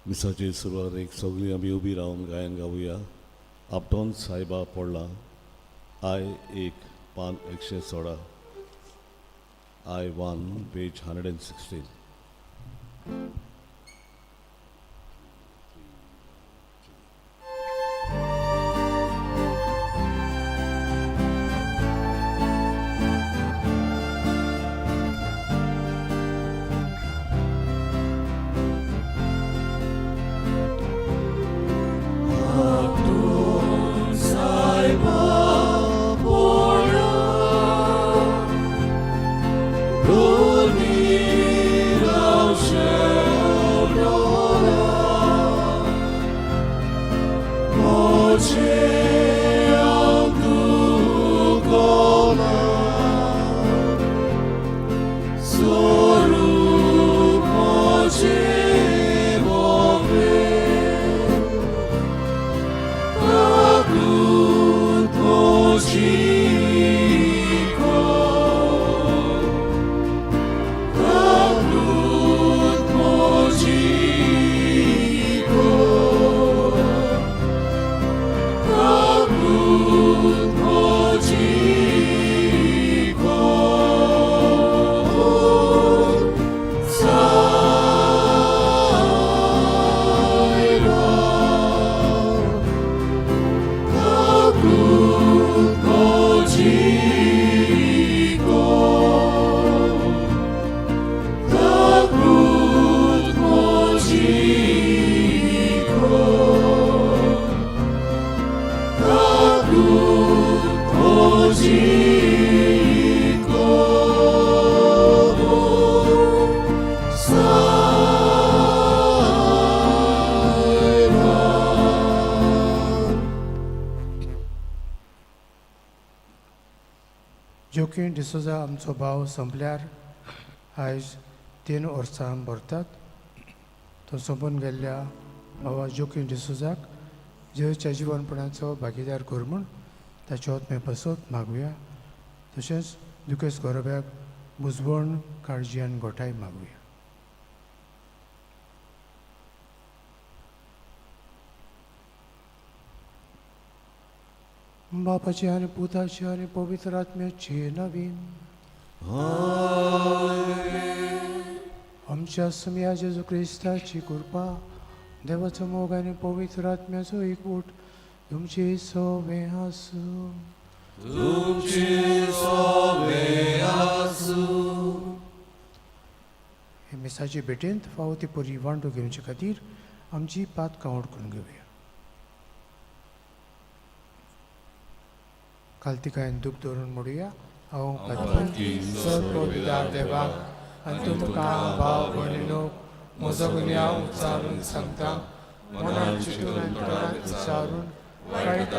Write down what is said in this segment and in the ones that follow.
मिसाची सुरवात एक सगळी आमी उबी रावन गायन गावुया. आपटोन सायबा पडला आय एक पान 116 आय 1 पेज 116. जोकीन डिसोजा आमचो भाव संपल्यार आयज 3 वर्सां भरतात. तो सोंपून गेल्ल्या भावा जोकीन डिसोजाक जेच्या जिवनपणाचो भागीदार कर म्हूण ताचे आत्मे बसत मागुया. तशेंच दुखेस गोरोब्याक बुजवण काळजी आनी गोठाय मागुया. बापाची आनी पुताची आनी पवित्र आत्म्याची नवीन आमच्या सुम्या जेजू क्रिस्ताची कृपा देवाचो मोग आनी पवित्र आत्म्याचो एकवट तुमची सोवे आसूं. हे मिसाची भेटेंत फावो ती परी वांटो घेवचे खातीर आमची पात कावड करून घेवया. कालतिकायन दूख धरून म्हणुया. हांव देवाक आनी तुमकां भाव भयणीनो म्हजो गुन्यांव उच्चारून सांगता. मनान चिंतून आनी तोंडान विचारून वायट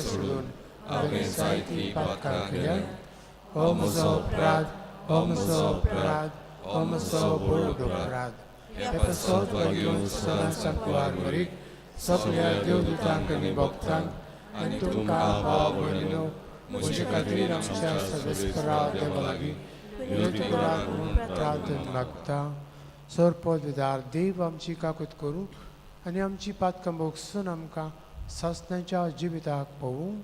सोडून हांवें जायती पातकां केल्यात. हो म्हजो अपराध, हो म्हजो अपराध, हो म्हजो व्हड अपराध. हे पसत घेवन सदां सांकवार मरीक सगळ्या देवदूतांक आनी भक्तांक आनी तुमकां भाव भयणीनो म्हजे खातीर आमच्या सर्वेस्परा देवा लागीं विनंती करात म्हणून प्रार्थना मागता. सरपददार देव आमची काकूत करूं आनी आमची पातकां भोगसून आमकां सासणाच्या जिविताक पळोवूं.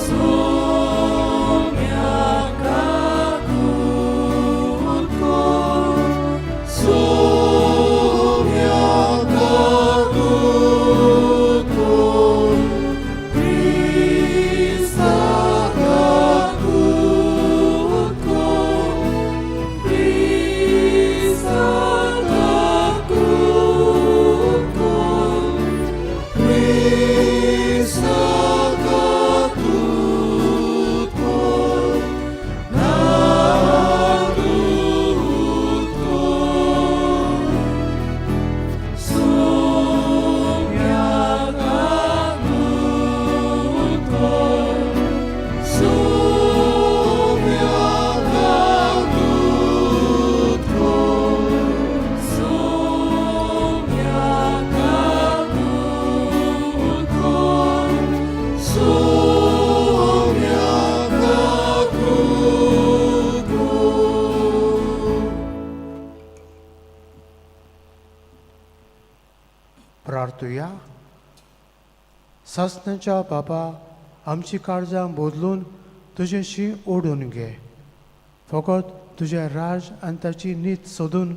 Soumya प्रार्थुया. सासणाच्या बाबा, आमची काळजां बदलून तुजेशी ओडून घे. फकत तुझे राज आनी ताची नीत सोदून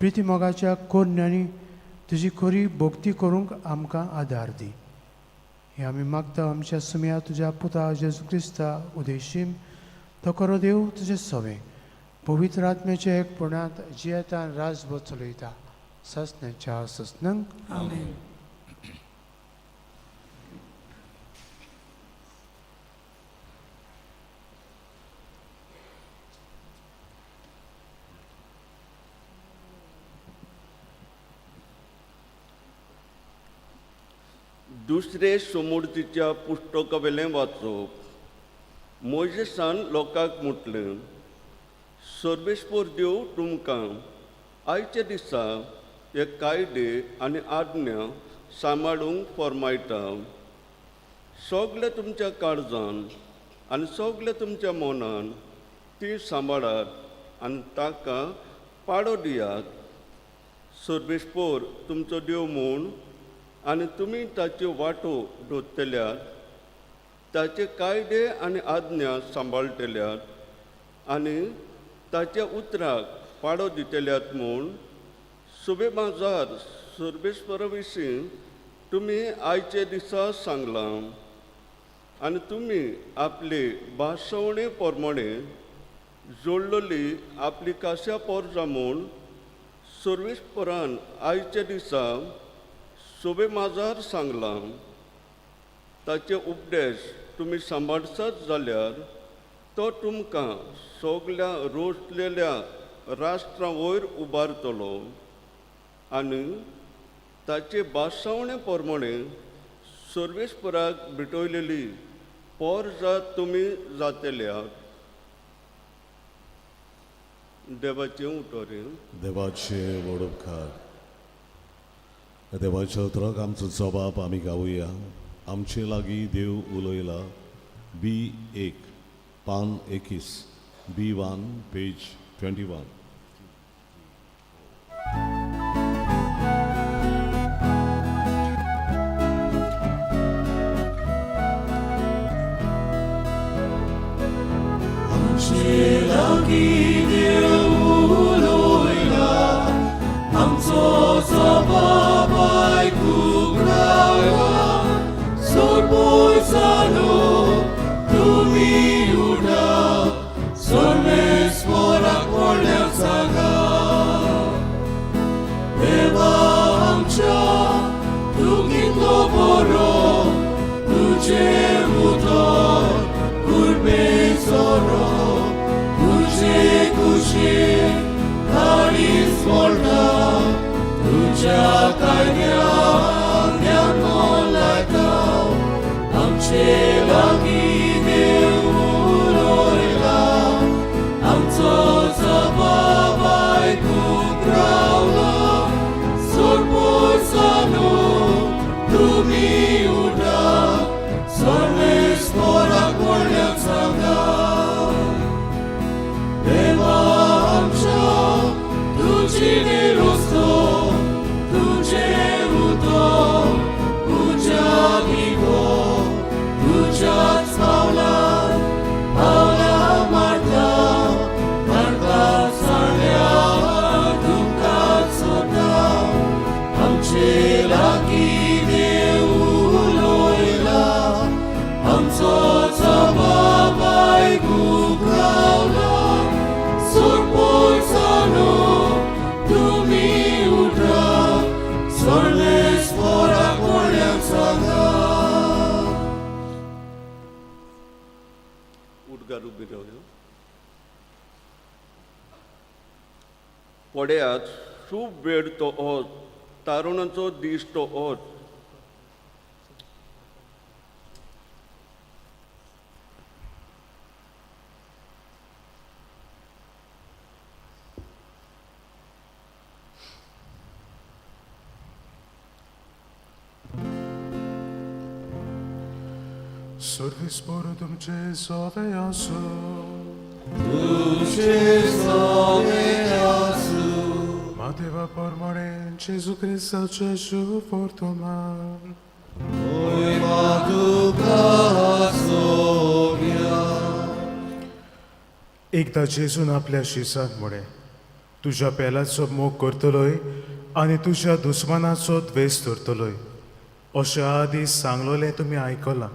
प्रिती मोगाच्या कोन्यांनी तुजी खरी भक्ती करूंक आमकां आदार दी. हे आमी मागता आमच्या सुम्या तुज्या पुता जेजू क्रिस्ता उदेशीन. तो खरो देव तुजे सवे पवित्र आत्म्याच्या एकपणांत जियेता आनी राजभर चलयता ससण्याच्या ससनंक. आमेन. दुसरे समृद्धीच्या पुस्तकावेलें वाचप. मोजेसान लोकांक म्हटलें, सर्वेस्पर देव तुमकां आयच्या दिसा हे कायदे आनी आज्ञा सांबाळूंक फरमायता. सगळे तुमच्या काळजान आनी सगळे तुमच्या मनान ती सांबाळात आनी ताका पाडो दियात. सर्वेस्पर तुमचो देव म्हूण आनी तुमी ताच्यो वाटो धरतल्यात, ताचे कायदे आनी आज्ञा सांबाळटल्यात आनी ताच्या उतराक पाडो दितल्यात म्हूण सुबेमाजार सर्वेस्परा विशीं तुमी आयचे दिसा सांगलां. आनी तुमी आपले भासवणे प्रमाणे जोडलेली आपली काश्या पोरजां म्हूण सर्वेस्परान आयच्या दिसा सुबेमाजार सांगलां. ताचे उपदेश तुमी सांबाळसात जाल्यार तो तुमकां सगळ्या रोसलेल्या राष्ट्रां वयर उबारतलो आनी ताचे भासवणे प्रमाणे सर्वेस्पराक भेटयलेली पोरजां तुमी जातल्यात. देवाचें उतोरें. देवाचे व्हड उपकार. देवाच्या उतराक आमचो जबाब आमी गावुया. आमचे लागीं देव उलयला. B1 पान 21 B1 पेज 21. आमचे लागीं देव उलयला. आमचो जबाब आयकूंक रावला. सोर्बोसानो तुमी उडा. सर्वेस्पराक व्हडलें सांगा. देवा आमच्या तूं कितलो बरो. तुजे उतर कुर्बेचोरो. तुजे कुशीक काळीज मोडटा. तुज्या कायद्याक ध्यान लायता. आमचे लागीं देव उलयला. आमचो जबाब आयकूंक रावला. सर्वोसानो तुमी उठा. सर्वेस्पराक व्हडलें सांगा. देवा आमच्या तुजी निरोस्तो. तुजे उतर तुज्या दिवो. तुज्याच पावलां पावलां मारता. मारता साड्या दुखात सोदता. आमचे लागीं देव उलयला. आमचो जबाब आयकूंक रावला. सर्वोसानो तुमी उठा. सर्वेस्पराक व्हडलें सांगा. उडगार उबी रावयो. पड्यात खूब वेळ तो ओत. तारुणाचो दीस तो ओत. सर्वेस्पर तुमचे सवे आसूं. तुझे सवे आसूं. मा देवा pormore Gesù Cristo Gesù fortuman. एकदा जेजून आपल्या शिसांक म्हणे तुझ्या पेलाचो मोग करतलोय आनी तुझ्या दुस्मानाचो द्वेष धरतलोय अशें आदीं सांगलोलें तुमी आयकलां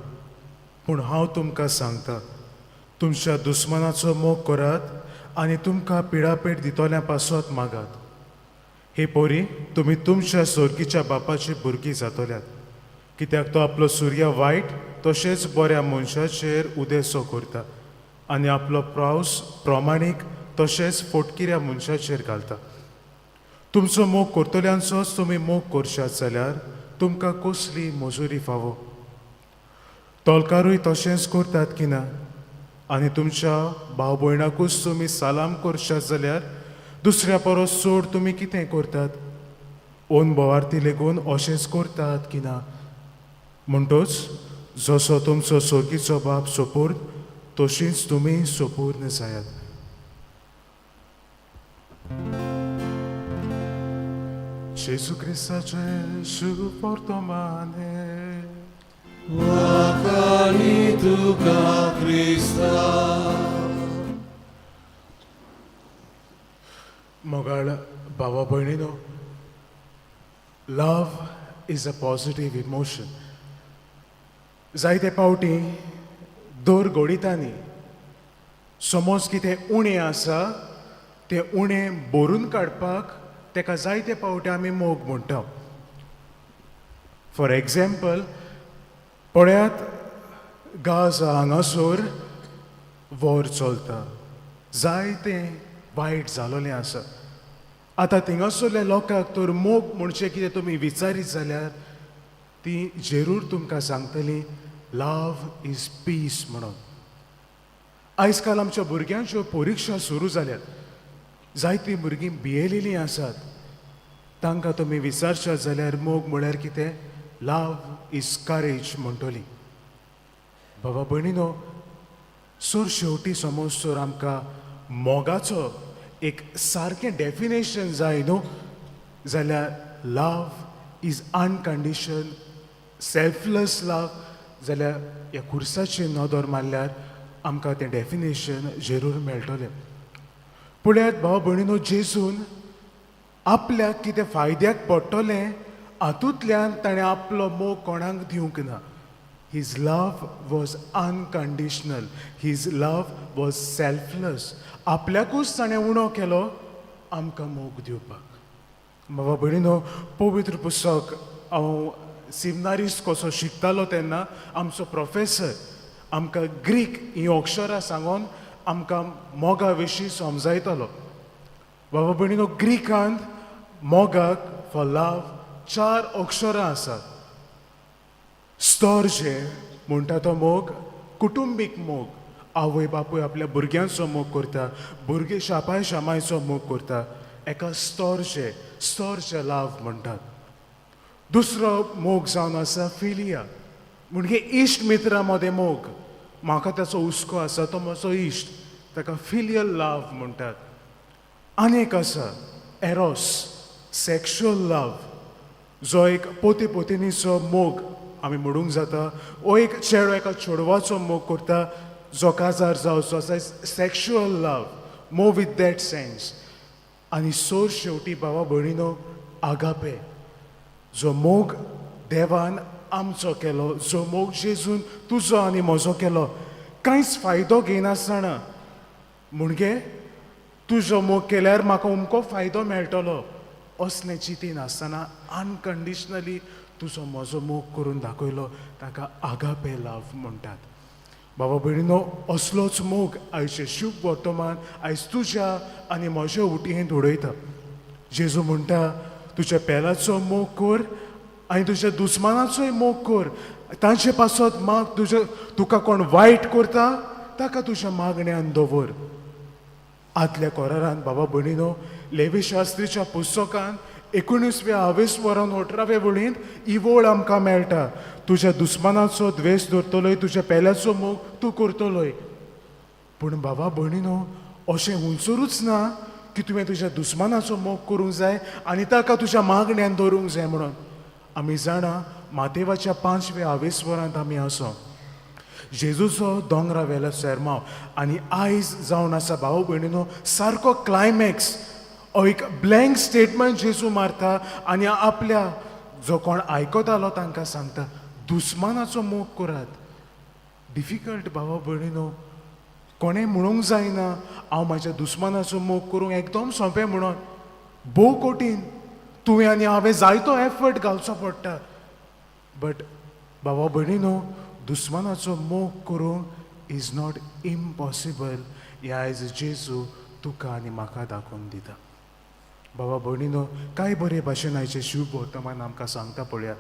पूण हांव तुमकां सांगता तुमच्या दुस्मानाचो मोग करात आनी तुमकां पिडापेट दितोल्या पासत मागात हे पोरी तुमी तुमच्या सोर्गीच्या बापाची भुरगीं जातल्यात कित्याक तो आपलो सूर्य वायट तशेंच बऱ्या मनशाचेर उदेसो करता आनी आपलो पावस प्रमाणीक तशेंच फोटकिऱ्या मनशाचेर घालता तुमचो मोग करतल्यांचोच तुमी मोग करशात जाल्यार तुमकां कसली मजुरी फावो तोलकारूय तशेंच करतात की ना आनी तुमच्या भाव भयणाकूच तुमी सालाम करशात जाल्यार दुसऱ्या परस चड तुमी कितें करतात ओन बोवार्थी लेगून अशेंच करतात की ना म्हणटच जसो तुमचो सोर्गीचो बाप सोपूर्द तशींच तुमी सोपूर्ण जायात Gesù Cristo Gesù portomane Wakani tuka Krista मोगाळ भावा भयणीनो लव इज अ पॉझिटिव्ह इमोशन जायते पावटी दर घोडितांनी समज कितें उणें आसा तें उणें भरून काडपाक तेका जायते पावटी आमी मोग म्हणटा फॉर एग्जाम्पल पळयात गाजा हांगासर वॉर चलता जायते वायट जालोलें आसा आतां थिंगासरल्या लोकांक तर मोग म्हणचे कितें तुमी विचारीत जाल्यार ती जरूर तुमकां सांगतली लव इज पीस म्हणून आयज काल आमच्या भुरग्यांच्यो परिक्षा सुरू जाल्यात जायतीं भुरगीं भियेलेलीं आसात तांकां तुमी विचारशात जाल्यार मोग म्हळ्यार कितें लव इज करेज म्हणटलीं बाबा भयणीनो सर शेवटी समज तर आमकां मोगाचो एक सारकें डेफिनेशन जाय न्हू जाल्यार लव इज अनकंडिशन सेल्फलेस लव जाल्यार ह्या खुर्साचेर नदर मारल्यार आमकां तें डेफिनेशन जरूर मेळटलें पळयात भाव भयणीनो जेजून आपल्याक कितें फायद्याक पडटलें हातूंतल्यान ताणें आपलो मोग कोणाक दिवंक ना his love was unconditional his love was selfless आपल्याकूच ताणें उणो केलो आमकां मोग दिवपाक बाबा भयणीनो पवित्र पुस्तक हांव सिमनारीस कसो शिकतालो तेन्ना आमचो प्रोफेसर आमकां ग्रीक ही अक्षरां सांगून आमकां मोगा विशीं समजायतालो बाबा भयणीनो ग्रीकांत मोगाक फॉर लव 4 अक्षरां आसात स्तोर्जे म्हणटा तो मोग कुटुंबीक मोग आवय बापूय आपल्या भुरग्यांचो मोग करता भुरगे शापाय शामायचो मोग करता एका स्तोर्जे लव म्हणटात दुसरो मोग जावन आसा फिलिया म्हणजे इश्ट मित्रा मदें मोग म्हाका ताचो हुस्को आसा तो म्हजो इश्ट ताका फिलियल लव म्हणटात आनीक आसा एरोस सेक्शुअल लव जो एक पोते पोतेनीचो मोग आमी म्हणूंक जाता वो एक चेडो एका चेडवाचो मोग करता जो काजार जावचो आसा sexual love mauve with that sense आनी सोर शेवटी बाबा भयणीनो आगापे जो मोग देवान आमचो केलो जो मोग जेजून तुजो आनी म्हजो केलो कांयच फायदो घेयनासतना म्हणजे तुजो मोग केल्यार म्हाका अमको फायदो मेळटलो असलें चिंती नासतना अनकंडिशनली तुजो म्हजो मोग करून दाखयलो ताका आगापे लव म्हणटात बाबा भयणीनो असलोच मोग आयचे शुभ वर्तमान आयज तुज्या आनी म्हज्या उटयेंत उडयता जेजू म्हणटा तुज्या पेलाचो मोग कर आनी तुज्या दुस्मानाचोय मोग कर तांचे पासत माग तुका कोण वायट करता ताका तुज्या मागण्यांत दवर आदल्या कोरारान बाबा भयणीनो लेवी शास्त्रीच्या पुस्तकान 19 वरान 18 वळींत ही वळ आमकां मेळटा तुज्या दुस्मानाचो द्वेष धरतलोय तुज्या पेल्याचो मोग तूं करतलोय पूण बाबा भयणीनो अशें हुंचरूच ना की तुवें तुज्या दुस्मानाचो मोग करूंक जाय आनी ताका तुज्या मागण्यांत दवरूंक जाय म्हणून. आमी जाणा मातेवाच्या 5व्या वरांत आमी आसो जेजूचो दोंगरा वेलो सेरमाव आनी आयज जावन आसा भाव भयणीनो सारको क्लायमॅक्स. एक ब्लँक स्टेटमेंट जेजू मारता आनी आपल्या जो कोण आयकतालो तांकां सांगता दुस्मानाचो मोग करात. डिफिकल्ट भावा भयणीनो, कोणें म्हणूंक जायना हांव म्हाज्या दुस्मानाचो मोग करूंक एकदम सोंपें म्हणून. भोव कठीण, तुवें आनी हांवें जायतो एफर्ट घालचो पडटा. बट भावा भयणीनो, दुस्मानाचो मोग करूंक इज नॉट इम्पॉसिबल. हें आयज जेजू तुका आनी म्हाका दाखोवन दिता. भावा भयणीनो, कांय बरे भाशेन आयचे शिव भोवतमान आमकां सांगता पळया,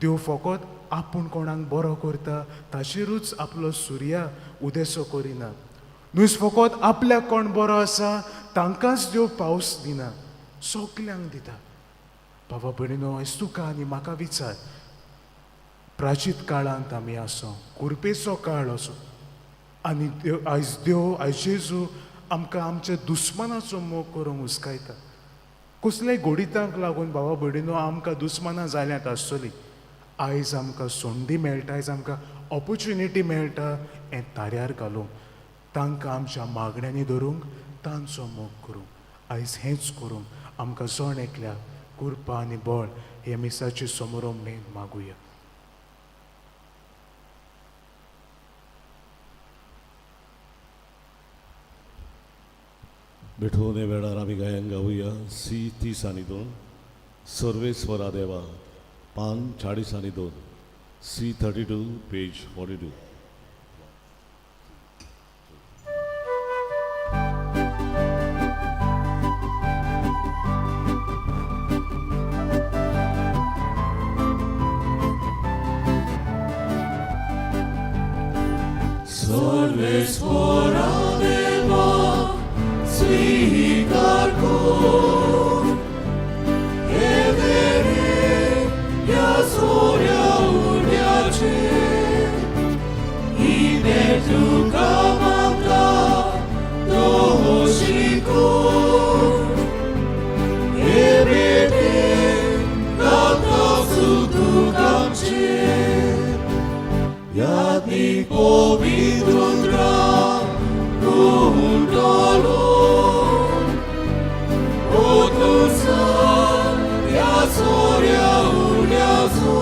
देव फकत आपूण कोणाक बरो करता ताचेरूच आपलो सुर्या उदेसो करिना. न्हूच फकत आपल्याक कोण बरो आसा तांकांच देव पावस दिना, सगल्यांक दिता. भावा भयणीनो, आयज तुका आनी म्हाका विचार, प्राचीत काळांत आमी आसो, कुरपेचो काळ असो आनी आयज जेजू आमकां आमच्या दुस्मानाचो मोग करूंक हुस्कायता. कसलेय गोडितांक लागून भावा भयणीनो आमकां दुस्मानां जाल्यांत आसतलीं. आयज आमकां संदी मेळटा, आयज आमकां ऑपॉर्च्युनिटी मेळटा हें ताऱ्यार घालूंक, तांकां आमच्या मागण्यांनी धरूंक, तांचो मोग करूंक. आयज हेंच करूंक आमकां जण एकल्याक कृपा आनी बळ हे मिसाचे समोर मागुया. विठोने वेळार आमी गायन गावुया C30 सर्वेस्वरा देवा पान 40 C32 पेज 42. सर्वेस्वरा देवा स्वीकार कर हे वेळे या सोऱ्या उद्याचे इने तुका म्हाका दोशी कर हे बेटे दाता सुतूक आमचे यादी पवित्र कुंडलो सोऱ्या उड्याचो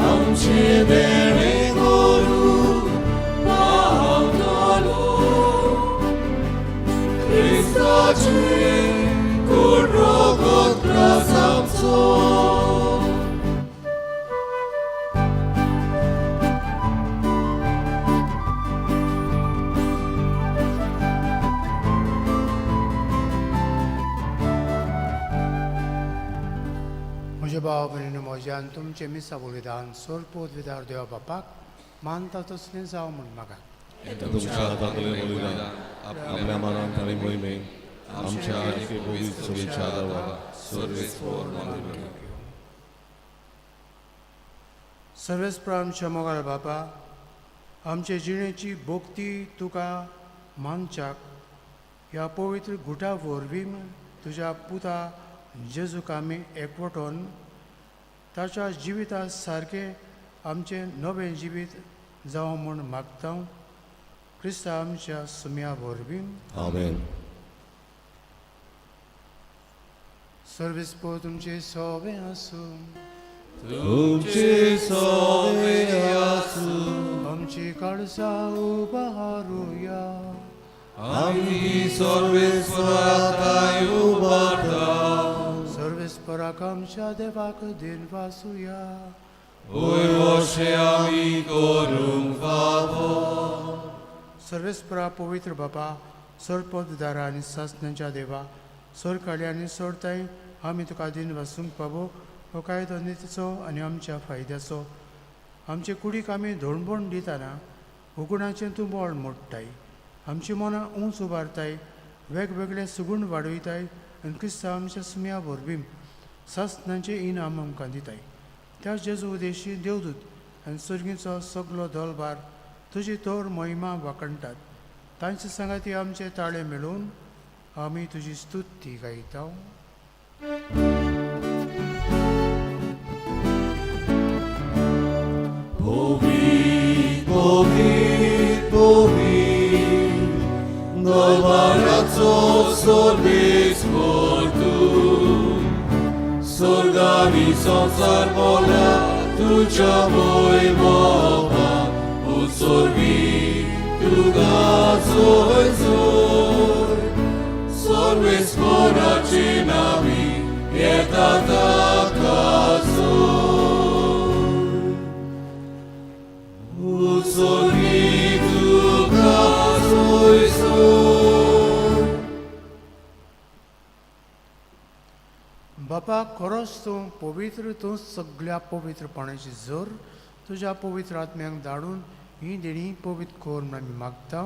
आमचे देणे करू पावतलो क्रिस्ताची कुड्रो गोत्रास आमचो. म्हज्या भाव भयणीनो, म्हज्यान तुमचें मिसा बलिदान सोरपोत विदार देवा बापाक मानता तसलें जावं म्हूण म्हाका. तुमच्या हातांतलें बलिदान आपल्या मनांत आनी मोहिमेन आमच्या आनीक पवित्र चलयेच्या आदाराक सर्वेस्वर मानून. सर्वेस्पर आमच्या मोगाळ बापा, आमचे जिणेची भोक्ती तुका मानच्याक ह्या पवित्र गुटा वरवीं तुज्या पुता जेजूक आमी एकवटोन ताच्या जिविता सारकें आमचें नवें जिवीत जावं म्हूण मागता. क्रिस्ता आमच्या सुम्या वरवीं आमेन. सर्वेस्पर तुमचे सोबे आसूं, तुमचे सोवे आसूं आमची काळजां उबारूया. आमी सर्वेस्वराकाय उबारता. सर्वेस्पराक आमच्या देवाक दिन वासुया. वयवशे आमी करूंक फावो. सर्वेस्परा पवित्र बापा, सरपददारा आनी सासणांच्या देवा, सरकाळी आनी सोडताय आमी तुका दिन वासूंक पावो. हो कायदो नितीचो आनी आमच्या फायद्याचो. आमचे कुडीक आमी धोणबोण दितना उगुणाचें तूं बोळ मोडटाय. आमची मनां उंच उबारताय, वेगवेगळे सुगूण वाडयताय आनी क्रिस्तांव आमच्या सुम्या वरवीं सासणांचें इनाम आमकां दिताय. त्या जेजू उदेशी देवदूत आनी सर्गीचो सगलो दलबार तुजी तोर मोहिमा वाखणटात. तांचे सांगाती आमचे ताळे मेळून आमी तुजी स्तुती गायता. Povit, povit, povit, Dolvaraco sorbis fortun, Sorgami संसार बोला तुझ्या मोय मोहा, O sorbi tugazoy zoy, Sorbis moraci nami, Yetatakazoy. बापा खरोच तूं पवित्र, तूं सगळ्या पवित्रपणाची जोर तुज्या पवित्र आत्म्यांक धाडून ही देणी पवित्र कोर म्हूण आमी मागता.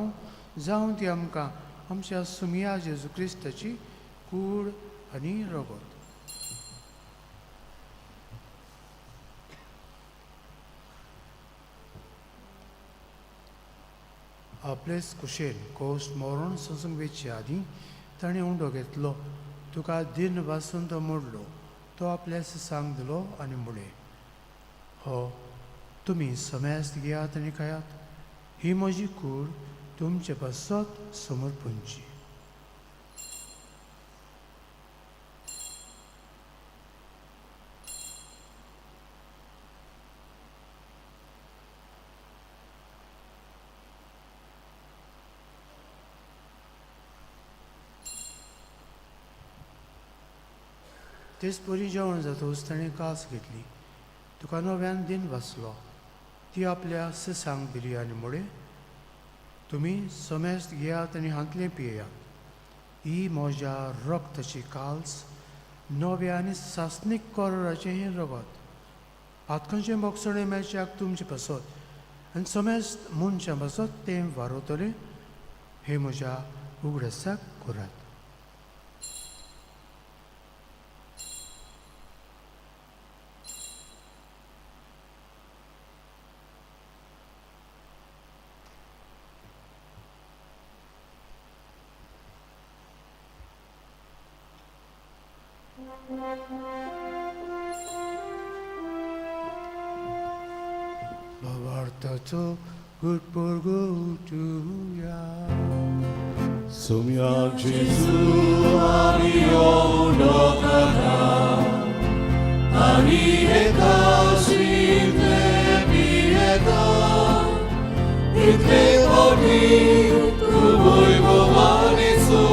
जावं ती आमकां आमच्या सुमिया जेजू क्रिस्ताची कूड आनी रगत. आपलेच कुशेन कोस्ट मोरून ससूंक वेचे आदीं ताणें उंडो घेतलो, तुका दिन वासून तो मोडलो, तो आपल्या सांग दिलो आनी मुळे, हो तुमी समेस्त घेयात आनी खायात, ही म्हजी कूड तुमचे बसत समर्पणची. तेच परी जेवण जातूच ताणें कास घेतली, तुका नव्यान दिन वाचलो, ती आपल्या सिसांक दिली आनी मुळे, तुमी समेस्त घेयात आनी हांतलें पियेयात, ही म्हज्या रक्ताची काल्स, नव्या आनी सासणीक कोराचें हें रगत, आतखंयचें मोगसणें मेळच्याक तुमचे बसत आनी समेस्त मनशां बसत तें वारोतलें, हे म्हज्या उगडसाक करात. Bavartaco gurpurgutuya. Sumia Jesu Amio dokata, ani eka svite bijeta, itke vodi tvoj govanicu,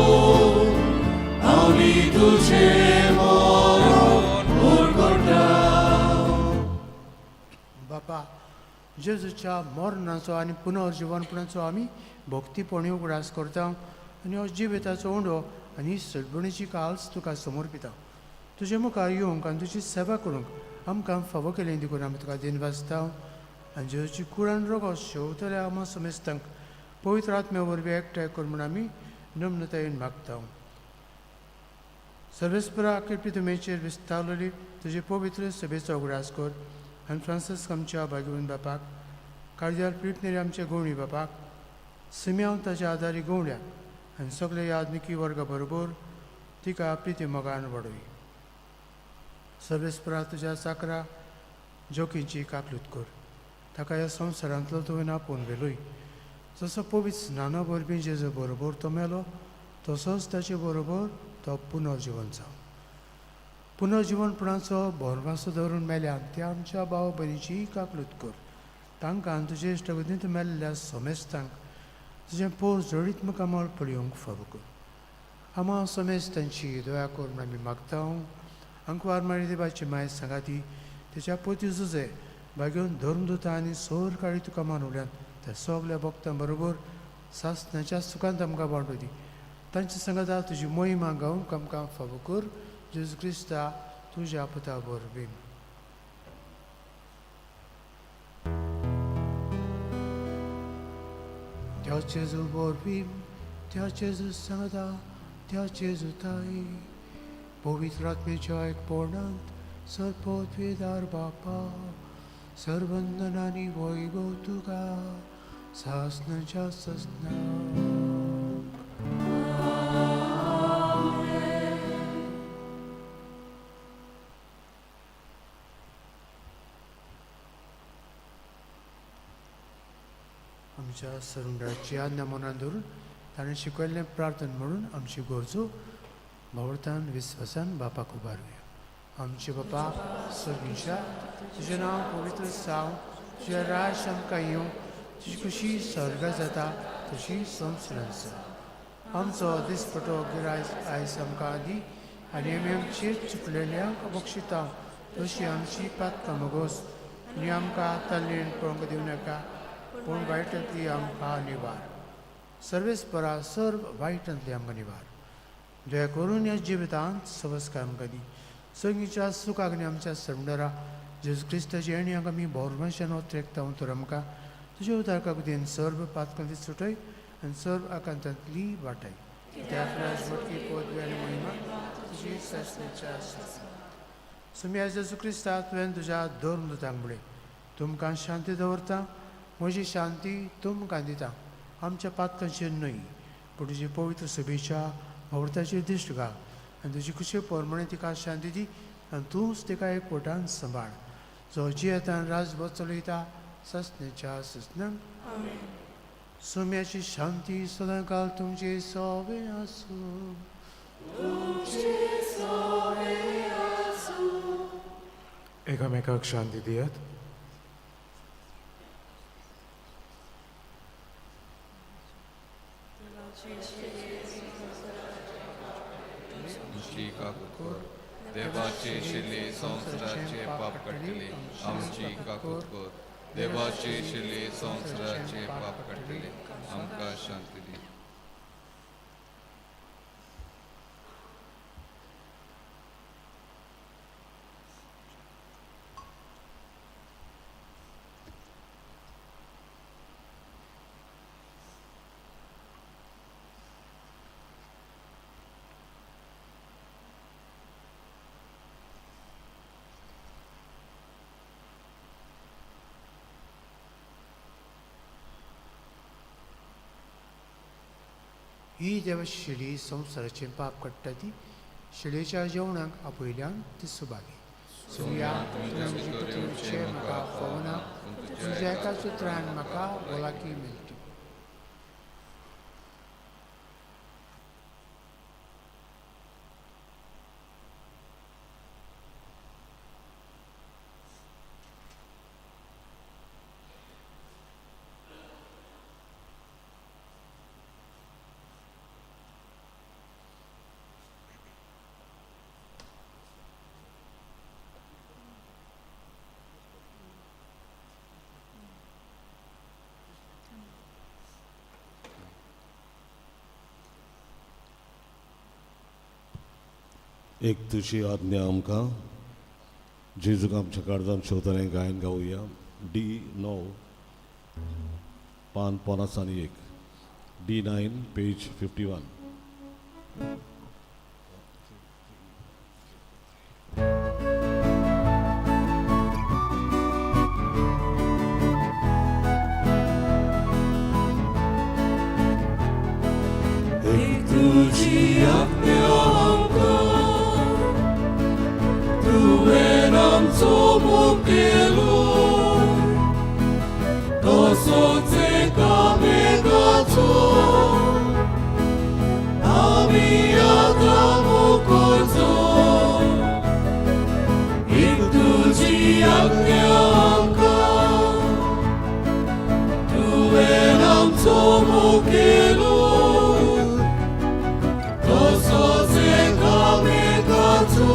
ani tuže moron urkorda. बापा जेजूच्या मरणाचो आनी पुनर्जिवनपणाचो आमी भक्तीपणी उगडास करता आनी हो जिविताचो उंडो आनी सडबणीची काल्स तुका समर्पिता. तुजे मुखार येवंक आनी तुजी सेवा करूंक आमकां फावो केलें देखून आमी तुका दिन वाचता आनी जेजूची कुळान रगत शेवतल्या आमा समेस्तांक पवित्र आत्म्या वरवीं एकठांय कर म्हूण आमी नम्रतायेन मागता. सर्वेस्परा कृपितमेचेर विस्तारलेली तुजे पवित्र सभेचो उगडास कर आनी फ्रांसीस आमच्या भाग्यवन बापाक, कार्दियाल प्रिटनेरी आमच्या गवणी बापाक, सिम्याव ताच्या आदारी गवण्याक आनी सगळे यादनिकी वर्गा बरोबर तिका प्रिती मोगान वाडय. सर्वेस्परा तुज्या चाकरा जोखींची काकलूत कर, ताका ह्या संवसारांतलो तुवें आपोवन वेलोय. जसो पवित्र स्नाना वरवीं जेजू बरोबर तो मेलो, तसोच ताचे बरोबर तो पुनर्जिवन जावं. पुनर्जिवनपणाचो भरवासो धरून मेल्यान त्या आमच्या भाव भयणीची काकलूत कर. तांकां तुजे इश्टगतींत मेल्ल्या समेस्तांक तुजें पोस जडीत मुखामळ पळयोवंक फावो कर. आमा समेस्तांची दया कर म्हूण आमी मागता. अंकवार मारी देवाची माय सांगाती तेच्या पोती झुजे भाग्योन धर्मदुतां आनी सोर काळी तुका मानवल्यान त्या सगल्या भक्तां बरोबर सासणाच्या सुखांत आमकां वांटो दी. तांचे सांगाता तुजी मोहिमा गावंक आमकां फावो कर. जेजू क्रिस्ता तुज्या पुता वरवीं. त्या जेजू वरवीं, त्या जेजू सांगाता, त्या जेजू ताई, पवित्र आत्मेच्या एकपणांत सर्पोद्वेदार बापा, सर्वंदनांनी वैभव तुका सासणाच्या ससनाक. आमच्या सरुंडाची आज्ञा मनात धरून ताणें शिकयल्लें प्रार्थना म्हणून आमची गरजो भावर्थान विस्वासान बापाक उबारूया. आमचे बापा सगळींच्या तुजें नांव पवित्र जावं, तुजें राज आमकां येवं, तुजी खुशी स्वर्गांत जाता तशी संवसारांत जा. आमचो दिसपटो गिरायज आयज आमकां दी आनी आमी आमचेर चुकलेल्यांक बक्षिता तशी आमची पातकां मोगोस आनी आमकां ताल्लेन पळोवंक दिवं नाका पूण वायटांतली आमकां निवार. सर्वेस्परा सर्व वायटांतली आमकां निवार. दया करून ह्या जिवितांत संस्कार आमकां दी. सगळींच्या सुखाक आनी आमच्या सरंडरा जेजू क्रिस्ताची येणी हांगा आमी भोरमाशान वत्रेकता तर आमकां तुज्या उदारका कुदेन सर्व पातकांतली सुटय आनी सर्व आकांतांतली वाटाय. कित्याक राजवटी पदवी आनी महिमा तुजी शास्त्राच्या आसा. सुम्या जेजू क्रिस्ता तुवें तुज्या धर्म दुतांक म्हणलें तुमकां शांती दवरता, म्हजी शांती तुमकां दिता. आमच्या पातकांचेर न्हय पूण तुजी पवित्र सभेच्या वावरताचेर दिश्ट घाल आनी तुजी खुशी पोरमणे तिका शांती दी आनी तूंच तिका एकवटान सांबाळ जो जियेतान राजभर चलयता सस्नेच्या सस्नान. सुम्याची शांती सदां काल तुमचे सोबे आसूं. एकामेकाक शांती दियात. देवाचे शिले संसाराचे पाप काढले आमची काकूत कर. देवाचे शिले संसाराचे पाप काढले आमकां शांती दी. ही देवा शिडी संवसाराचें पाप काडटा ती शिडेच्या जेवणाक आपयल्यान ती सुभागी. सुया तुजें म्हाका फोवना तुज्या एका सुत्रान म्हाका भलायकी मेळटी. एक तुझी आज्ञा आमकां जेजूक आमच्या काळजांत शेवतलें गायन गावुया. D9 पान 51. D9 page 51. तुझी आज्ञा तुवें आमचो मुखेलो तसोच एकामेकाचो आमी आतां मुखारचो. एक तुजी आज्ञा आमकां तुवें आमचो मुखेलो तसोच एकामेकाचो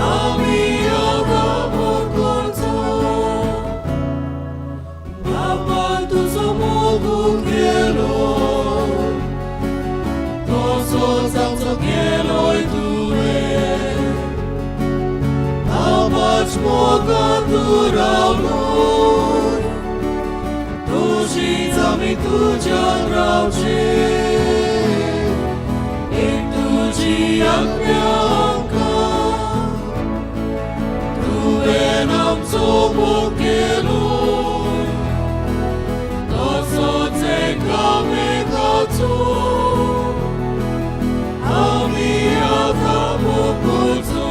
आमी आतां मुखारचो. बापा तुजो मुखेलो तसोच आमचो केलोय तुवें. आवाज मोगान तूं रावलोय तुजीच आमी तुज्यान रावचे. एक तुजी आज्ञा आमकां तुवें आमचो मुखेलो तसोच एकामेकाचो आमी आतां मुखारचो.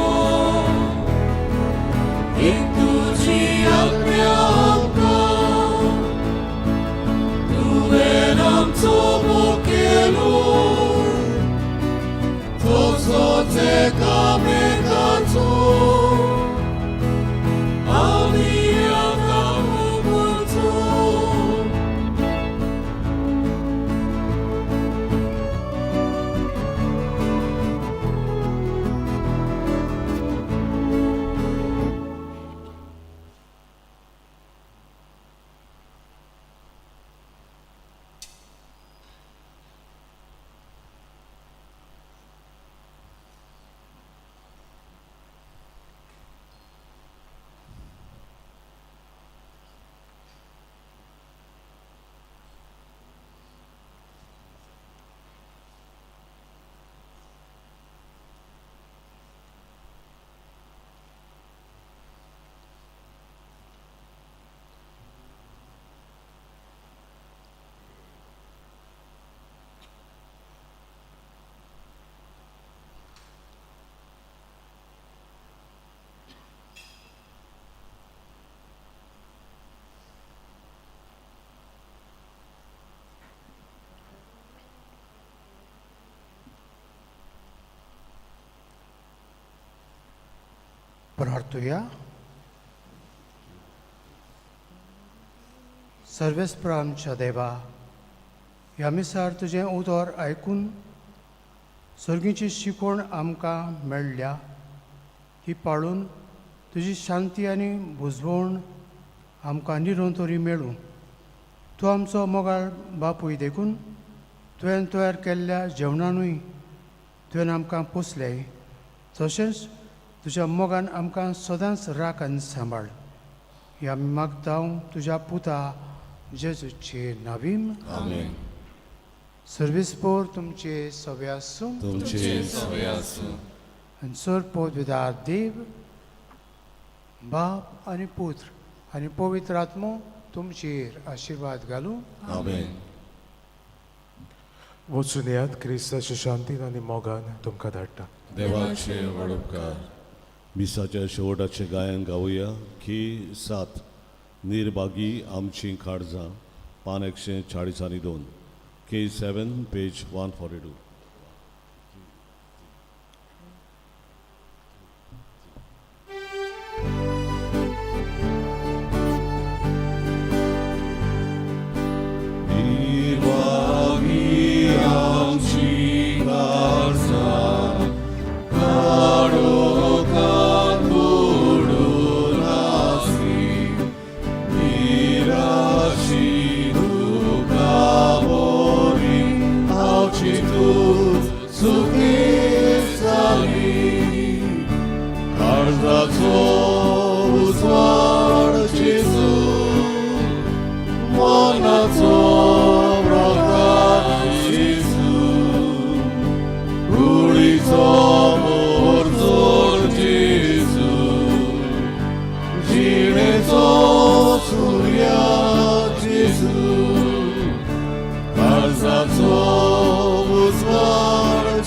एक तुजी आज्ञा आमकां प्रार्थूया. सर्वेस्पर आमच्या देवा, ह्या मिसार तुजें उतर आयकून सर्गीची शिकवण आमकां मेळ्ळ्या, ही पाळून तुजी शांती आनी बुजवण आमकां निरंतरी मेळूं. तूं आमचो मोगाळ बापूय देखून तुवें तयार केल्ल्या जेवणानूय तुवें आमकां पोसलें, तशेंच तुज्या मोगान आमकां सदांच राख आनी सांबाळ. ही आमी मागता तुज्या पुता जेजूचे नांवीन. आमेन. सर्वेस्पर तुमचे सवे आसूं. तुमचे सवे आसूं. आनी सरपोत विदार देव, बाप आनी पुत्र आनी पवित्र आत्मो तुमचेर आशिर्वाद घालूं. आमेन. वचून येयात, क्रिस्ताच्या शांतीन आनी मोगान तुमकां धाडटा. देवाचे वडपकार. मिसाच्या शेवटाचे गायन गावुया की 7 निर्भागी आमची काळजां, पान 142. K7, page 142.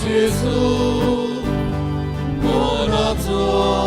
Gesù, buona tua